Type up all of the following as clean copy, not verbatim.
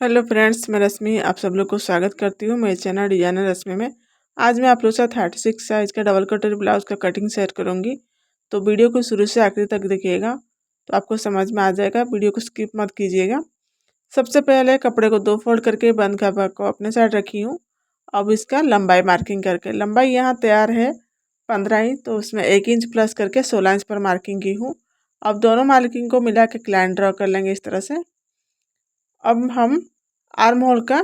Hello friends, मैं रश्मि आप सब लोग को स्वागत करती हूँ मेरे चैनल डिजाइनर रश्मि में। आज मैं आप लोग के साथ 36 साइज का डबल कटोरी ब्लाउज का कटिंग शेयर करूँगी। तो वीडियो को शुरू से आखिरी तक देखिएगा तो आपको समझ में आ जाएगा। वीडियो को स्किप मत कीजिएगा। सबसे पहले कपड़े को 2 फोल्ड करके बंद कपड़ा को अपने साइड रखी हूँ। अब इसका लंबाई मार्किंग करके, लंबाई यहाँ तैयार है 15 इंच, तो उसमें 1 इंच प्लस करके 16 इंच पर मार्किंग की हूँ। अब दोनों मार्किंग को मिला के लाइन ड्रॉ कर लेंगे इस तरह से। अब हम आर्म होल का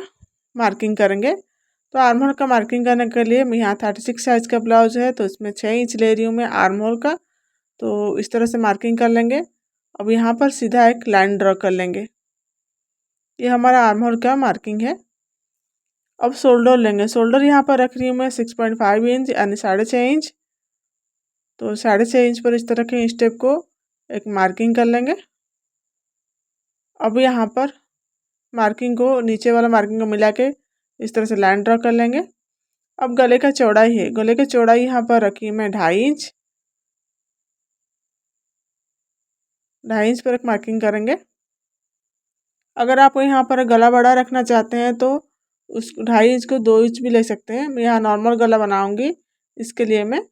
मार्किंग करेंगे। तो आर्म होल का मार्किंग करने के लिए मैं यहाँ 36 साइज का ब्लाउज है तो इसमें 6 इंच ले रही हूँ मैं आर्म होल का। तो इस तरह से मार्किंग कर लेंगे। अब यहाँ पर सीधा एक लाइन ड्रॉ कर लेंगे। ये हमारा आर्म होल का मार्किंग है। अब शोल्डर लेंगे। शोल्डर यहाँ पर रख रही हूँ मैं 6.5 इंच यानी 6.5 इंच। तो 6.5 इंच पर इस तरह के स्टेप को एक मार्किंग कर लेंगे। अब यहाँ पर मार्किंग को, नीचे वाला मार्किंग को मिला के इस तरह से लाइन ड्रॉ कर लेंगे। अब गले का चौड़ाई है, गले की चौड़ाई यहाँ पर रखी मैं 2.5 इंच। 2.5 इंच पर एक मार्किंग करेंगे। अगर आप यहाँ पर गला बड़ा रखना चाहते हैं तो उस 2.5 इंच को 2 इंच भी ले सकते हैं। मैं यहाँ नॉर्मल गला बनाऊंगी, इसके लिए मैं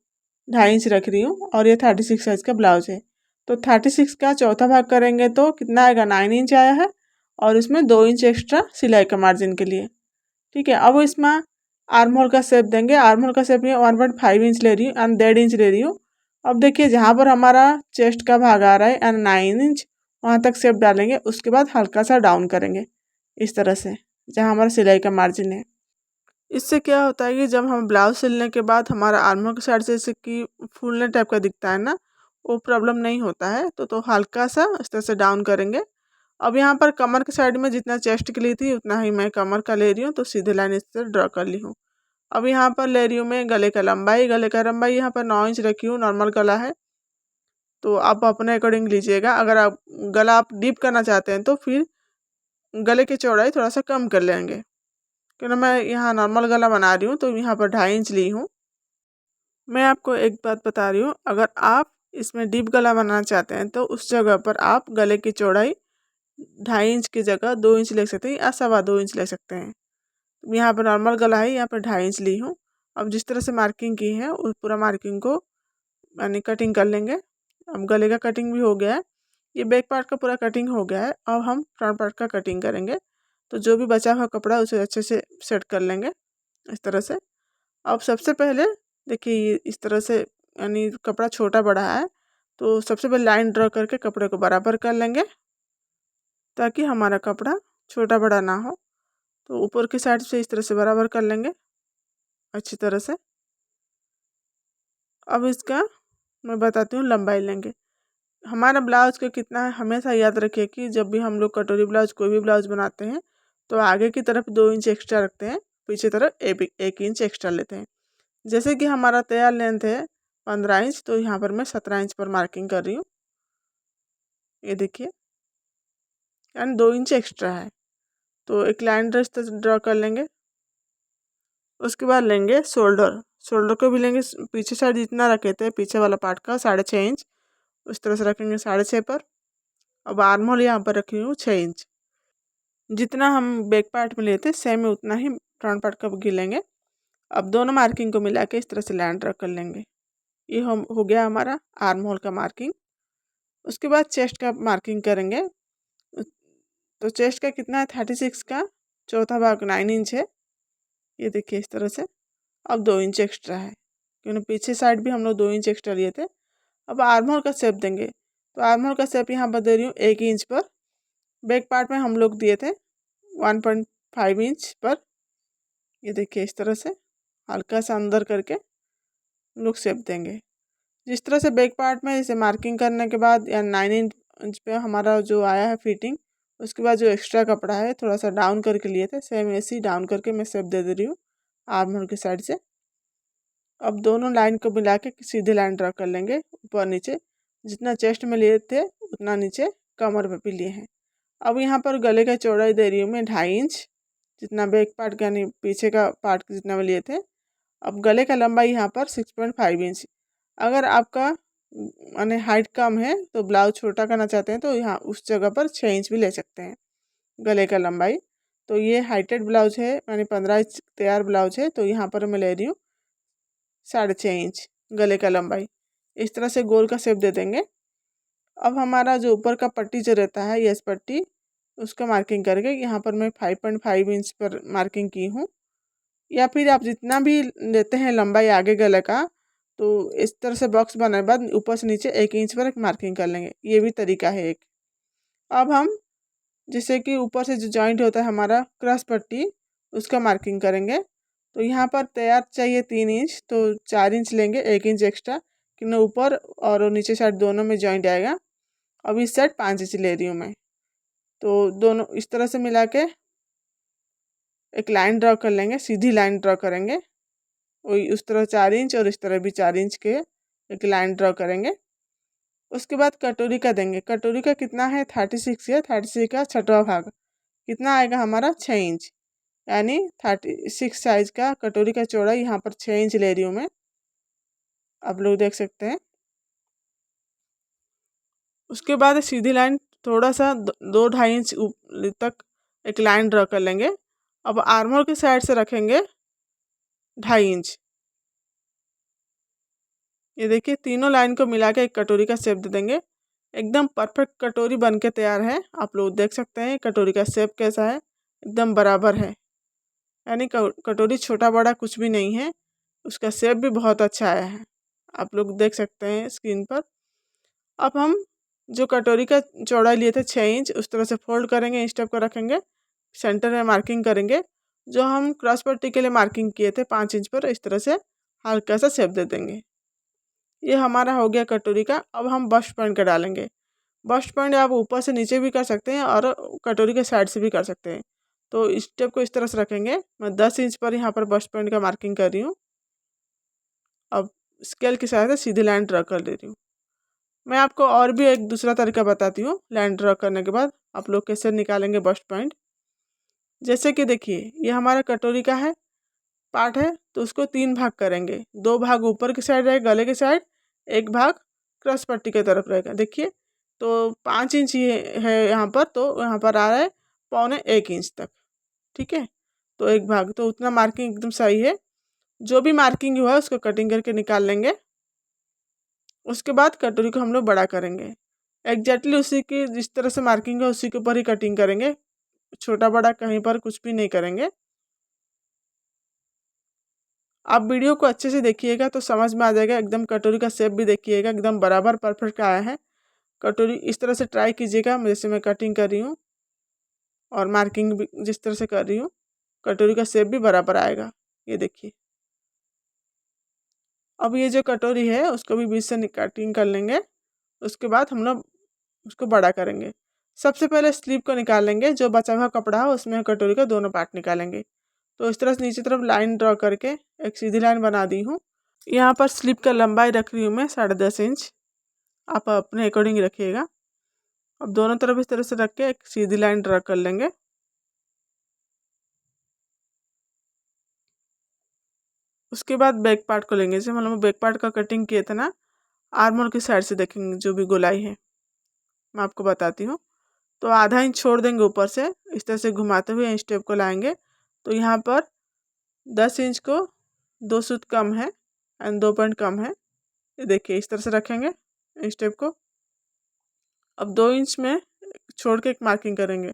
2.5 इंच रख रही हूँ। और ये 36 साइज का ब्लाउज है। तो 36 का चौथा भाग करेंगे तो कितना आएगा, 9 इंच आया है। और इसमें 2 इंच एक्स्ट्रा सिलाई का मार्जिन के लिए। ठीक है। अब इसमें आर्म होल का शेप देंगे। आर्म होल का शेप में 1.5 इंच ले रही हूँ एंड 1.5 इंच ले रही हूँ। अब देखिए जहाँ पर हमारा चेस्ट का भाग आ रहा है एंड 9 इंच, वहाँ तक शेप डालेंगे। उसके बाद हल्का सा डाउन करेंगे इस तरह से, जहाँ हमारा सिलाई का मार्जिन है। इससे क्या होता है कि जब हम ब्लाउज सिलने के बाद हमारा आर्म होल के साइड से जैसे कि फूलने टाइप का दिखता है ना, वो प्रॉब्लम नहीं होता है। तो हल्का सा इस तरह से डाउन करेंगे। अब यहाँ पर कमर के साइड में जितना चेस्ट की ली थी उतना ही मैं कमर का ले रही हूँ। तो सीधे लाइन इस तरह ड्रॉ कर ली हूँ। अब यहाँ पर ले रही हूँ मैं गले का लंबाई। गले का लंबाई यहाँ पर 9 इंच रखी हूँ, नॉर्मल गला है। तो आप अपने अकॉर्डिंग लीजिएगा। अगर आप गला आप डीप करना चाहते हैं तो फिर गले की चौड़ाई थोड़ा सा कम कर लेंगे, क्योंकि मैं यहाँ नॉर्मल गला बना रही हूँ तो यहाँ पर 2.5 इंच ली हूँ। मैं आपको एक बात बता रही हूँ, अगर आप इसमें डीप गला बनाना चाहते हैं तो उस जगह पर आप गले की चौड़ाई 2.5 इंच की जगह 2 इंच ले सकते हैं या 2.25 इंच ले सकते हैं। यहाँ पर नॉर्मल गला है, यहाँ पर 2.5 इंच ली हूँ। अब जिस तरह से मार्किंग की है उस पूरा मार्किंग को यानी कटिंग कर लेंगे। अब गले का कटिंग भी हो गया है, ये बैक पार्ट का पूरा कटिंग हो गया है। अब हम फ्रंट पार्ट का कटिंग करेंगे। तो जो भी बचा हुआ कपड़ा उसे अच्छे से सेट कर लेंगे इस तरह से। अब सबसे पहले देखिए ये इस तरह से यानी कपड़ा छोटा बड़ा है, तो सबसे पहले लाइन ड्रॉ करके कपड़े को बराबर कर लेंगे ताकि हमारा कपड़ा छोटा बड़ा ना हो। तो ऊपर की साइड से इस तरह से बराबर कर लेंगे अच्छी तरह से। अब इसका मैं बताती हूँ लंबाई लेंगे। हमारा ब्लाउज का कितना है हमेशा याद रखिए कि जब भी हम लोग कटोरी ब्लाउज कोई भी ब्लाउज बनाते हैं तो आगे की तरफ 2 इंच एक्स्ट्रा रखते हैं, पीछे तरफ 1 इंच एक्स्ट्रा लेते हैं। जैसे कि हमारा तैयार लेंथ है 15 इंच, तो यहाँ पर मैं 17 इंच पर मार्किंग कर रही हूँ। ये देखिए यानी 2 इंच एक्स्ट्रा है। तो एक लाइन ड्रॉ कर लेंगे। उसके बाद लेंगे शोल्डर। शोल्डर को भी लेंगे, पीछे साइड जितना रखे थे पीछे वाला पार्ट का 6.5 इंच, उस तरह से रखेंगे 6.5 पर। अब आर्म होल यहाँ पर रखी हूँ 6 इंच। जितना हम बैक पार्ट में लिए थे सेम उतना ही फ्रंट पार्ट का भी लेंगे। अब दोनों मार्किंग को मिला के इस तरह से लाइन ड्रॉ कर लेंगे। ये हम हो गया हमारा आर्म होल का मार्किंग। उसके बाद चेस्ट का मार्किंग करेंगे। तो चेस्ट का कितना है 36 का चौथा भाग 9 इंच है। ये देखिए इस तरह से। अब 2 इंच एक्स्ट्रा है क्योंकि पीछे साइड भी हम लोग 2 इंच एक्स्ट्रा लिए थे। अब आर्म होल का शेप देंगे। तो आर्म होल का शेप यहाँ पर दे रही हूँ 1 इंच पर। बैक पार्ट में हम लोग दिए थे 1.5 इंच पर। ये देखिए इस तरह से हल्का सा अंदर करके लोग शेप देंगे। जिस तरह से बैक पार्ट में इसे मार्किंग करने के बाद या 9 इंच पे हमारा जो आया है फिटिंग, उसके बाद जो एक्स्ट्रा कपड़ा है थोड़ा सा डाउन करके लिए थे, सेम ऐसे ही डाउन करके मैं शेप दे रही हूँ आर्म होल की साइड से। अब दोनों लाइन को मिला के सीधे लाइन ड्रॉ कर लेंगे ऊपर नीचे। जितना चेस्ट में लिए थे उतना नीचे कमर पे भी लिए हैं। अब यहाँ पर गले का चौड़ाई दे रही हूँ मैं 2.5 इंच, जितना बैक पार्ट यानी पीछे का पार्ट जितना में लिए थे। अब गले का लंबाई यहाँ पर 6.5 इंच। अगर आपका यानी हाइट कम है तो ब्लाउज छोटा करना चाहते हैं तो यहाँ उस जगह पर 6 इंच भी ले सकते हैं गले का लंबाई। तो ये हाइटेड ब्लाउज है, मैंने 15 इंच तैयार ब्लाउज है, तो यहाँ पर मैं ले रही हूँ 6.5 इंच गले का लंबाई। इस तरह से गोल का शेप दे देंगे। अब हमारा जो ऊपर का पट्टी जो रहता है, यस पट्टी, उसका मार्किंग करके यहाँ पर मैं 5.5 इंच पर मार्किंग की हूँ। या फिर आप जितना भी लेते हैं लंबाई आगे गले का, तो इस तरह से बॉक्स बनाने के बाद ऊपर से नीचे 1 इंच पर एक मार्किंग कर लेंगे। ये भी तरीका है एक। अब हम जैसे कि ऊपर से जो जॉइंट होता है हमारा क्रॉस पट्टी, उसका मार्किंग करेंगे। तो यहाँ पर तैयार चाहिए 3 इंच, तो 4 इंच लेंगे, 1 इंच एक्स्ट्रा, कि ऊपर और नीचे साइड दोनों में जॉइंट आएगा। अब इस साइड 5 इंच ले रही हूँ मैं। तो दोनों इस तरह से मिला के एक लाइन ड्रॉ कर लेंगे, सीधी लाइन ड्रॉ करेंगे। वही उस तरह 4 इंच और इस तरह भी 4 इंच के एक लाइन ड्रॉ करेंगे। उसके बाद कटोरी का देंगे। कटोरी का कितना है, 36 है। 36 का 6वां भाग कितना आएगा हमारा, 6 इंच। यानी 36 साइज का कटोरी का चौड़ाई यहाँ पर 6 इंच ले रही हूँ मैं। आप लोग देख सकते हैं। उसके बाद सीधी लाइन थोड़ा सा 2-2.5 इंच तक एक लाइन ड्रॉ कर लेंगे। अब आर्मोल की साइड से रखेंगे 2.5 इंच। ये देखिए, तीनों लाइन को मिला के एक कटोरी का शेप दे देंगे। एकदम परफेक्ट कटोरी बन के तैयार है। आप लोग देख सकते हैं कटोरी का शेप कैसा है, एकदम बराबर है। यानी कटोरी छोटा बड़ा कुछ भी नहीं है, उसका शेप भी बहुत अच्छा आया है। आप लोग देख सकते हैं स्क्रीन पर। अब हम जो कटोरी का चौड़ाई लिए थे 6 इंच, उस तरह से फोल्ड करेंगे, इंच टेप को रखेंगे, सेंटर में मार्किंग करेंगे। जो हम क्रॉस पट्टी के लिए मार्किंग किए थे 5 इंच पर, इस तरह से हल्का सा शेप दे देंगे। ये हमारा हो गया कटोरी का। अब हम बस्ट पॉइंट का डालेंगे। बस्ट पॉइंट आप ऊपर से नीचे भी कर सकते हैं और कटोरी के साइड से भी कर सकते हैं। तो इस स्टेप को इस तरह से रखेंगे। मैं 10 इंच पर यहाँ पर बस्ट पॉइंट का मार्किंग कर रही हूँ। अब स्केल की सहायता से सीधी लाइन ड्रॉ कर दे रही हूँ। मैं आपको और भी एक दूसरा तरीका बताती हूँ। लाइन ड्रॉ करने के बाद आप लोग कैसे निकालेंगे बस्ट पॉइंट। जैसे कि देखिए, ये हमारा कटोरी का है पार्ट है, तो उसको 3 भाग करेंगे। 2 भाग ऊपर की साइड रहेगा गले के साइड, 1 भाग क्रॉस पट्टी की तरफ रहेगा। देखिए, तो 5 इंच ये है यहाँ पर, तो यहाँ पर आ रहा है 1.25 इंच तक। ठीक है, तो 1 भाग, तो उतना मार्किंग एकदम सही है। जो भी मार्किंग हुआ है उसको कटिंग करके निकाल लेंगे। उसके बाद कटोरी को हम लोग बड़ा करेंगे। एग्जैक्टली उसी की जिस तरह से मार्किंग है उसी के ऊपर ही कटिंग करेंगे। छोटा बड़ा कहीं पर कुछ भी नहीं करेंगे। आप वीडियो को अच्छे से देखिएगा तो समझ में आ जाएगा। एकदम कटोरी का शेप भी देखिएगा, एकदम बराबर परफेक्ट आया है। कटोरी इस तरह से ट्राई कीजिएगा, जैसे मैं कटिंग कर रही हूँ और मार्किंग भी जिस तरह से कर रही हूँ, कटोरी का शेप भी बराबर आएगा। ये देखिए। अब ये जो कटोरी है उसको भी बीच से कटिंग कर लेंगे। उसके बाद हम लोग उसको बड़ा करेंगे। सबसे पहले स्लीव को निकाल लेंगे। जो बचा हुआ कपड़ा है उसमें कटोरी का दोनों पार्ट निकालेंगे। तो इस तरह से नीचे तरफ लाइन ड्रॉ करके एक सीधी लाइन बना दी हूँ। यहाँ पर स्लीव का लंबाई रख रही हूँ मैं 10.5 इंच। आप अपने अकॉर्डिंग रखिएगा। अब दोनों तरफ इस तरह से रख के एक सीधी लाइन ड्रॉ कर लेंगे। उसके बाद बैक पार्ट को लेंगे। जैसे हम लोग बैक पार्ट का कटिंग किए थे ना, आर्मोल की साइड से देखेंगे जो भी गोलाई है, मैं आपको बताती हूँ। तो आधा इंच छोड़ देंगे ऊपर से, इस तरह से घुमाते हुए इंच टेप को लाएंगे। तो यहाँ पर 10 इंच को 2 सूत कम है एंड 2 पॉइंट कम है। ये देखिए, इस तरह से रखेंगे इंच टेप को। अब 2 इंच में छोड़ के एक मार्किंग करेंगे,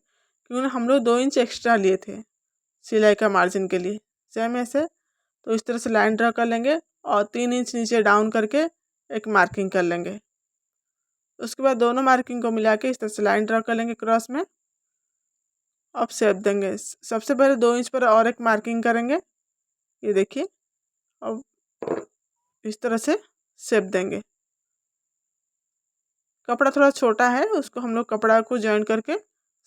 क्योंकि हम लोग 2 इंच एक्स्ट्रा लिए थे सिलाई का मार्जिन के लिए, सेम ऐसे। तो इस तरह से लाइन ड्रा कर लेंगे और 3 इंच नीचे डाउन करके एक मार्किंग कर लेंगे। उसके बाद दोनों मार्किंग को मिला के इस तरह से लाइन ड्रा कर लेंगे क्रॉस में। अब शेप देंगे। सबसे पहले 2 इंच पर और एक मार्किंग करेंगे। ये देखिए, अब इस तरह से शेप देंगे। कपड़ा थोड़ा छोटा है, उसको हम लोग कपड़ा को जॉइन करके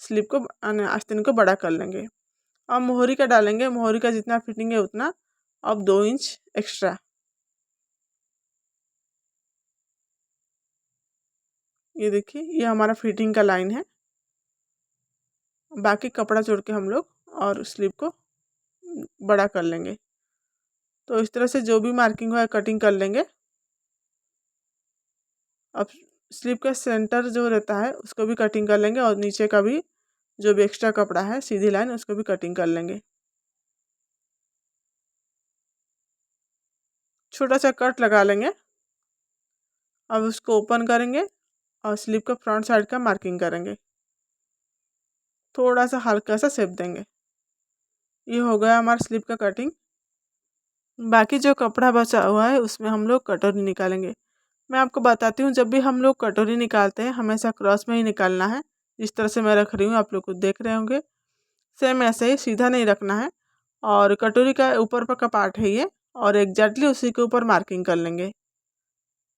स्लीव को आस्तीन को बड़ा कर लेंगे। अब मोहरी का डालेंगे। मोहरी का जितना फिटिंग है उतना, अब 2 इंच एक्स्ट्रा। ये देखिए, ये हमारा फिटिंग का लाइन है। बाकी कपड़ा जोड़ के हम लोग और स्लीव को बड़ा कर लेंगे। तो इस तरह से जो भी मार्किंग हुआ है कटिंग कर लेंगे। अब स्लीव का सेंटर जो रहता है उसको भी कटिंग कर लेंगे और नीचे का भी जो भी एक्स्ट्रा कपड़ा है सीधी लाइन उसको भी कटिंग कर लेंगे। छोटा सा कट लगा लेंगे। अब उसको ओपन करेंगे और स्लीव का फ्रंट साइड का मार्किंग करेंगे। थोड़ा सा हल्का सा शेप देंगे। ये हो गया हमारा स्लीव का कटिंग। बाकी जो कपड़ा बचा हुआ है उसमें हम लोग कटोरी निकालेंगे। मैं आपको बताती हूँ, जब भी हम लोग कटोरी निकालते हैं हमेशा क्रॉस में ही निकालना है। जिस तरह से मैं रख रही हूँ आप लोग को देख रहे होंगे, सेम ऐसे ही सीधा नहीं रखना है। और कटोरी का ऊपर पर का पार्ट है ये, और एग्जैक्टली उसी के ऊपर मार्किंग कर लेंगे।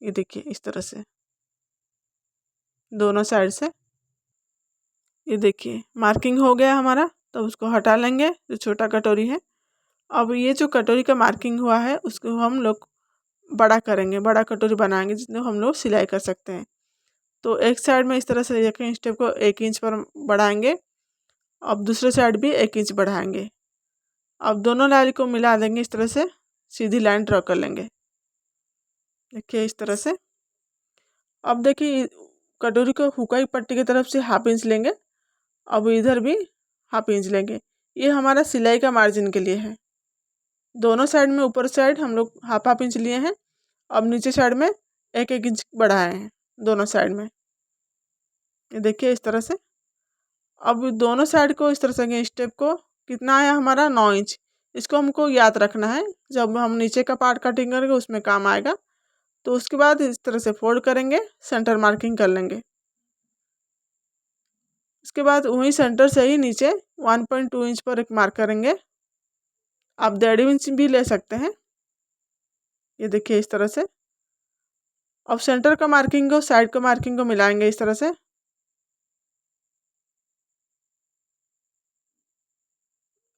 ये देखिए इस तरह से दोनों साइड से। ये देखिए मार्किंग हो गया हमारा, तो उसको हटा लेंगे जो छोटा कटोरी है। अब ये जो कटोरी का मार्किंग हुआ है उसको हम लोग बड़ा करेंगे, बड़ा कटोरी बनाएंगे जिसमें हम लोग सिलाई कर सकते हैं। तो एक साइड में इस तरह से एक स्टेप को 1 इंच पर बढ़ाएंगे। अब दूसरे साइड भी 1 इंच बढ़ाएंगे। अब दोनों लाइन को मिला देंगे, इस तरह से सीधी लाइन ड्रॉ कर लेंगे। देखिए इस तरह से। अब देखिए कटोरी को हुकाई पट्टी की तरफ से 1/2 इंच लेंगे। अब इधर भी 1/2 इंच लेंगे। ये हमारा सिलाई का मार्जिन के लिए है। दोनों साइड में ऊपर साइड हम लोग 1/2 इंच लिए हैं। अब नीचे साइड में 1-1 इंच बढ़ाए हैं दोनों साइड में। ये देखिए इस तरह से। अब दोनों साइड को इस तरह से स्टेप को कितना आया हमारा 9 इंच। इसको हमको याद रखना है, जब हम नीचे का पार्ट कटिंग करेंगे उसमें काम आएगा। तो उसके बाद इस तरह से फोल्ड करेंगे, सेंटर मार्किंग कर लेंगे। इसके बाद वहीं सेंटर से ही नीचे 1.2 इंच पर एक मार्क करेंगे। आप 1.5 इंच भी ले सकते हैं। ये देखिए इस तरह से। अब सेंटर का मार्किंग को साइड का मार्किंग को मिलाएंगे इस तरह से।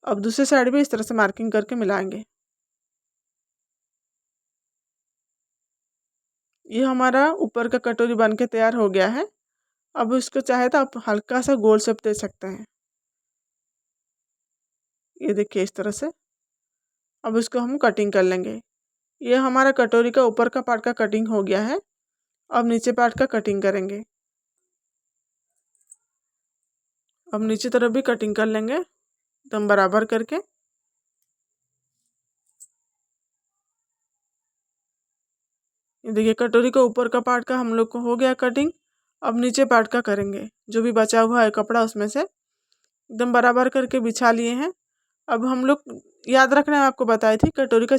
अब दूसरी साइड भी इस तरह से मार्किंग करके मिलाएंगे। ये हमारा ऊपर का कटोरी बन के तैयार हो गया है। अब इसको चाहे तो आप हल्का सा गोल शेप दे सकते हैं। ये देखिए इस तरह से। अब इसको हम कटिंग कर लेंगे। ये हमारा कटोरी का ऊपर का पार्ट का कटिंग हो गया है। अब नीचे पार्ट का कटिंग करेंगे। अब नीचे तरफ भी कटिंग कर लेंगे एकदम बराबर करके। ये देखिए कटोरी का ऊपर का पार्ट का हम लोग को हो गया कटिंग। अब नीचे पार्ट का करेंगे। जो भी बचा हुआ है कपड़ा उसमें से एकदम बराबर करके बिछा लिए हैं। अब हम लोग याद रखना है, आपको बताई थी कटोरी का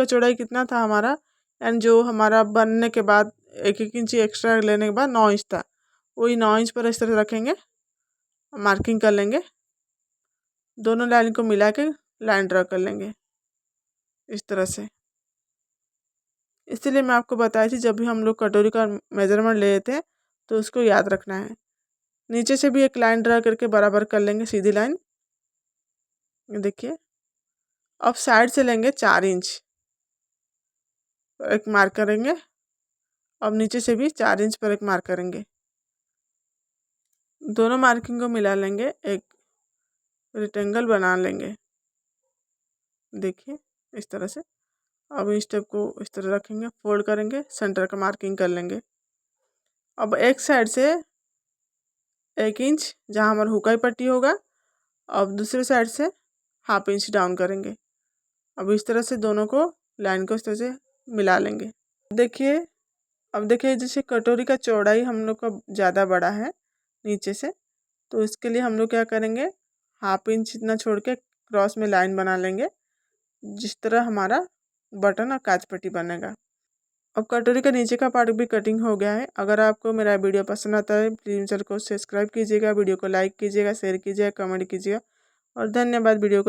चौड़ाई कितना था हमारा, एंड जो हमारा बनने के बाद 1-1 इंच एक्स्ट्रा लेने के बाद 9 इंच था। वही 9 इंच पर इस तरह रखेंगे, मार्किंग कर लेंगे। दोनों लाइन को मिला के लाइन ड्रा कर लेंगे इस तरह से। इसलिए मैं आपको बताई थी जब भी हम लोग कटोरी का मेजरमेंट ले लेते हैं तो उसको याद रखना है। नीचे से भी एक लाइन ड्रा करके बराबर कर लेंगे सीधी लाइन। देखिए अब साइड से लेंगे 4 इंच एक मार्क करेंगे। अब नीचे से भी 4 इंच पर एक मार्क करेंगे। दोनों मार्किंग को मिला लेंगे, एक रेक्टेंगल बना लेंगे। देखिए इस तरह से। अब इस स्टेप को इस तरह रखेंगे, फोल्ड करेंगे, सेंटर का मार्किंग कर लेंगे। अब एक साइड से 1 इंच जहाँ हमारा हुकाई पट्टी होगा, अब दूसरे साइड से 1/2 इंच डाउन करेंगे। अब इस तरह से दोनों को लाइन को इस तरह से मिला लेंगे। देखिए अब देखिए जैसे कटोरी का चौड़ाई हम लोग का ज़्यादा बड़ा है नीचे से, तो इसके लिए हम लोग क्या करेंगे, 1/2 इंच इतना छोड़ के क्रॉस में लाइन बना लेंगे, जिस तरह हमारा बटन और काज पट्टी बनेगा। अब कटोरी का नीचे का पार्ट भी कटिंग हो गया है। अगर आपको मेरा वीडियो पसंद आता है प्लीज़ चैनल को सब्सक्राइब कीजिएगा, वीडियो को लाइक कीजिएगा, शेयर कीजिएगा, कमेंट कीजिएगा और धन्यवाद वीडियो को